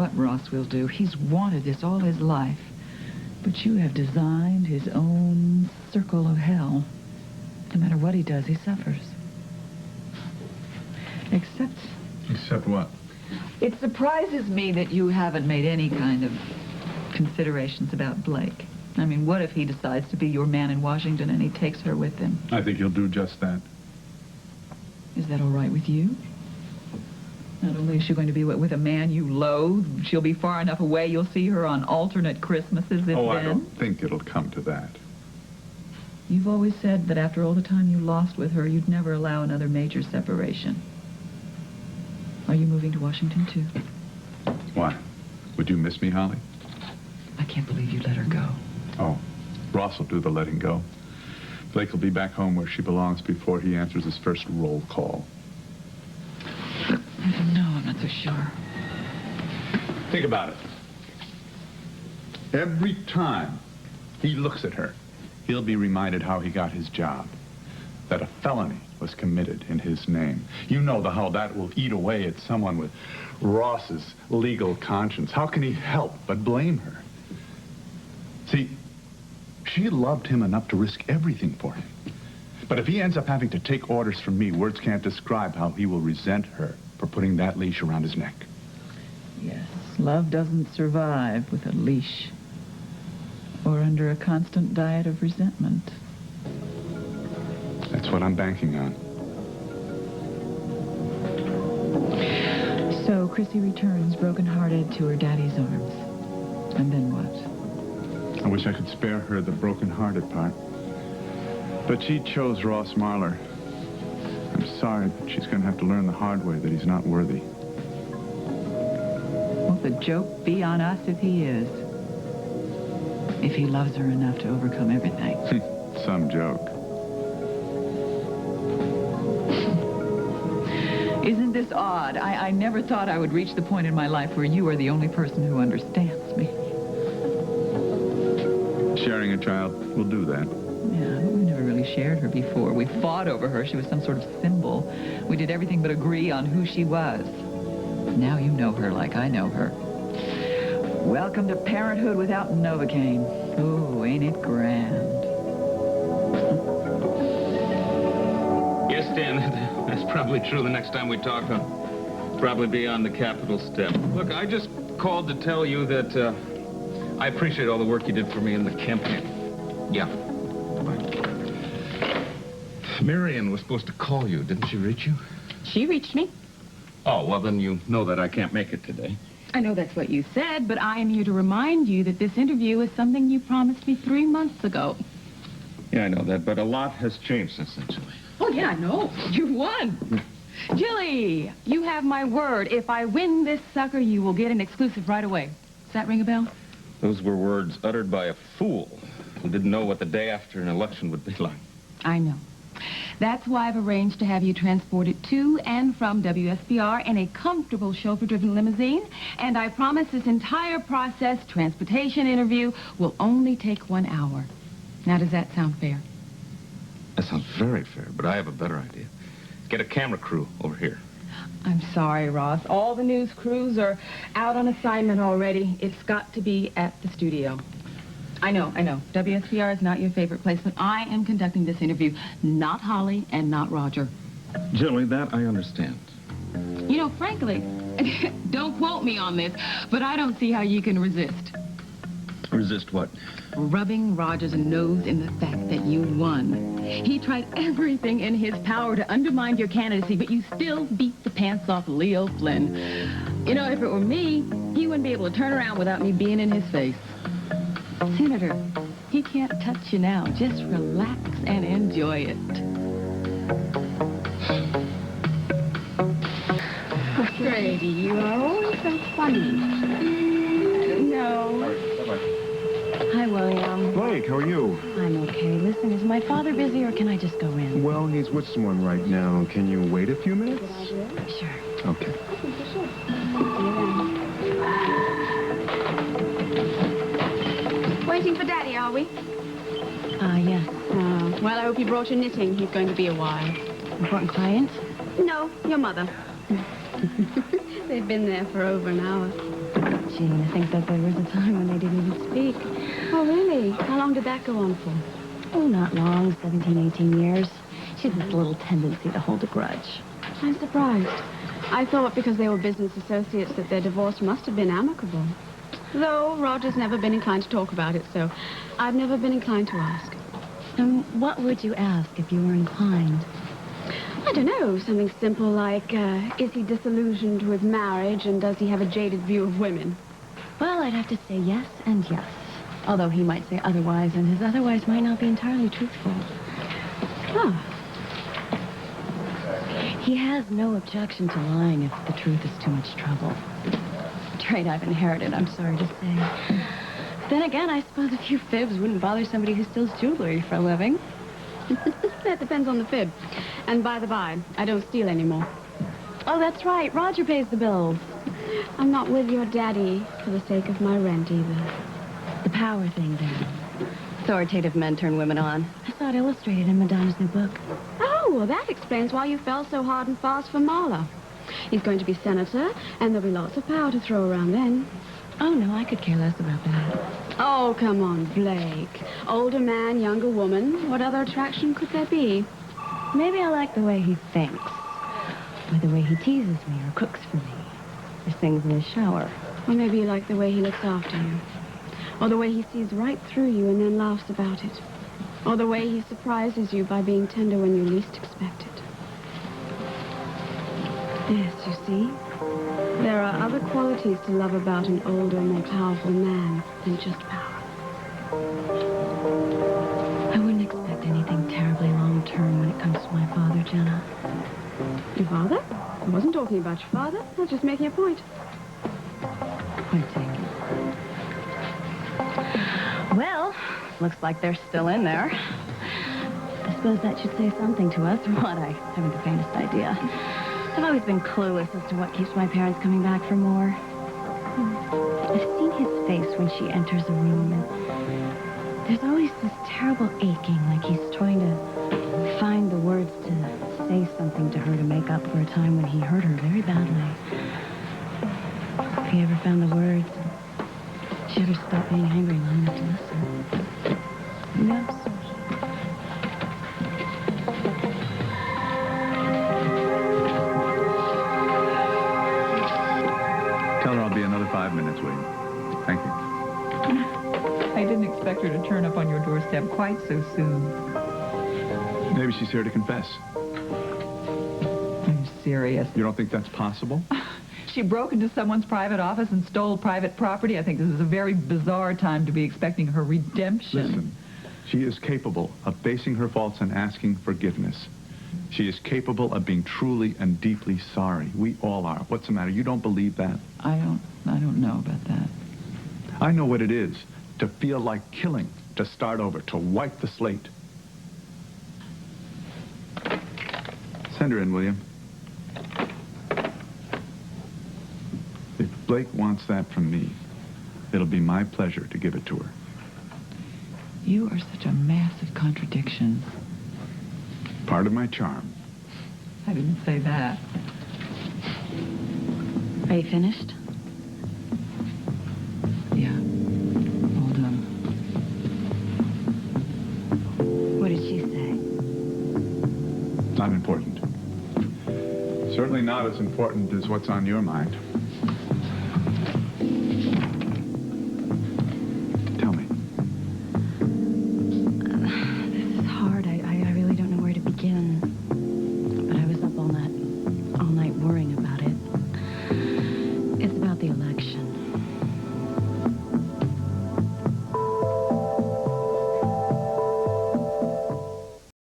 what Ross will do. He's wanted this all his life. But you have designed his own circle of hell. No matter what he does, he suffers. Except... Except what? It surprises me that you haven't made any kind of considerations about Blake. I mean, what if he decides to be your man in Washington and he takes her with him? I think he'll do just that. Is that all right with you? Not only is she going to be with a man you loathe, she'll be far enough away you'll see her on alternate Christmases if I don't think it'll come to that. You've always said that after all the time you lost with her, you'd never allow another major separation. Are you moving to Washington, too? Why? Would you miss me, Holly? I can't believe you let her go. Oh, Ross will do the letting go. Blake will be back home where she belongs before he answers his first roll call. I don't know. I'm not so sure. Think about it. Every time he looks at her, he'll be reminded how he got his job. That a felony was committed in his name. You know how that will eat away at someone with Ross's legal conscience. How can he help but blame her? See, she loved him enough to risk everything for him. But if he ends up having to take orders from me, words can't describe how he will resent her for putting that leash around his neck. Yes, love doesn't survive with a leash or under a constant diet of resentment. That's what I'm banking on. So Chrissy returns broken-hearted to her daddy's arms. And then what? I wish I could spare her the broken-hearted part. But she chose Ross Marler. I'm sorry, but she's going to have to learn the hard way that he's not worthy. Won't the joke be on us if he is? If he loves her enough to overcome everything. Some joke. Isn't this odd? I never thought I would reach the point in my life where you are the only person who understands me. Sharing a child will do that. Yeah, but we never really shared her before. We fought over her. She was some sort of symbol. We did everything but agree on who she was. Now you know her like I know her. Welcome to parenthood without Novocaine. Oh, ain't it grand? Yes, Dan, that's probably true. The next time we talk, I'll probably be on the Capitol step. Look, I just called to tell you that I appreciate all the work you did for me in the campaign. Yeah. Bye. Marion was supposed to call you. Didn't she reach you? She reached me. Oh, well, then you know that I can't make it today. I know that's what you said, but I am here to remind you that this interview is something you promised me 3 months ago. Yeah, I know that, but a lot has changed since then, Gilly. Oh, yeah, I know. You won. Gilly, you have my word. If I win this sucker, you will get an exclusive right away. Does that ring a bell? Those were words uttered by a fool who didn't know what the day after an election would be like. I know. That's why I've arranged to have you transported to and from WSPR in a comfortable chauffeur-driven limousine. And I promise this entire process, transportation interview, will only take 1 hour. Now, does that sound fair? That sounds very fair, but I have a better idea. Get a camera crew over here. I'm sorry, Ross. All the news crews are out on assignment already. It's got to be at the studio. I know. WSPR is not your favorite place, but I am conducting this interview. Not Holly and not Roger. Gilly, that I understand. You know, frankly, don't quote me on this, but I don't see how you can resist. Resist what? Rubbing Roger's nose in the fact that you won. He tried everything in his power to undermine your candidacy, but you still beat the pants off Leo Flynn. You know, if it were me, he wouldn't be able to turn around without me being in his face. Senator, he can't touch you now. Just relax and enjoy it. Grady, you are always so funny. No. Hi, William. Blake, how are you? I'm okay. Listen, is my father busy or can I just go in? Well, he's with someone right now. Can you wait a few minutes? Sure. Okay. Waiting for Daddy, are we? Yes. Well, I hope you brought your knitting. He's going to be a while. Important client? No, your mother. They've been there for over an hour. Jean. I think that there was a time when they didn't even speak. Oh, really? How long did that go on for? Oh, not long, 17, 18 years. She had this little tendency to hold a grudge. I'm surprised. I thought because they were business associates that their divorce must have been amicable. Though Roger's never been inclined to talk about it, so I've never been inclined to ask. And what would you ask if you were inclined? I don't know, something simple like, is he disillusioned with marriage and does he have a jaded view of women? Well, I'd have to say yes and yes. Although he might say otherwise, and his otherwise might not be entirely truthful. Ah, He has no objection to lying if the truth is too much trouble. A trait I've inherited, I'm sorry to say. Then again, I suppose a few fibs wouldn't bother somebody who steals jewelry for a living. that depends on the fib. And by the by, I don't steal anymore. Oh, that's right. Roger pays the bills. I'm not with your daddy for the sake of my rent either. The power thing, then. Authoritative men turn women on. I saw it illustrated in Madonna's new book. Oh, well, that explains why you fell so hard and fast for Marla. He's going to be senator, and there'll be lots of power to throw around then. Oh, no, I could care less about that. Oh, come on, Blake. Older man, younger woman. What other attraction could there be? Maybe I like the way he thinks. Or the way he teases me or cooks for me. Or sings in his shower. Or maybe you like the way he looks after you. Or the way he sees right through you and then laughs about it. Or the way he surprises you by being tender when you least expect it. Yes, you see? There are other qualities to love about an older, more powerful man than just power. I wouldn't expect anything terribly long-term when it comes to my father, Jenna. Your father? I wasn't talking about your father. I was just making a point. Point taken. Well, looks like they're still in there. I suppose that should say something to us. What? I haven't the faintest idea. I've always been clueless as to what keeps my parents coming back for more. I've seen his face when she enters a room, and there's always this terrible aching, like he's trying to find the words to say something to her to make up for a time when he hurt her very badly. If he ever found the words, she had her stop being angry long enough to listen. Who knows? Tell her I'll be another 5 minutes waiting. Thank you. I didn't expect her to turn up on your doorstep quite so soon. Maybe she's here to confess. Are you serious? You don't think that's possible? She broke into someone's private office and stole private property. I think this is a very bizarre time to be expecting her redemption. Listen, she is capable of facing her faults and asking forgiveness. She is capable of being truly and deeply sorry. We all are. What's the matter? You don't believe that? I don't know about that. I know what it is to feel like killing, to start over, to wipe the slate. Send her in, William. If Blake wants that from me, it'll be my pleasure to give it to her. You are such a massive contradiction. Part of my charm. I didn't say that. Are you finished? Yeah. All done. What did she say? Not important. Certainly not as important as what's on your mind.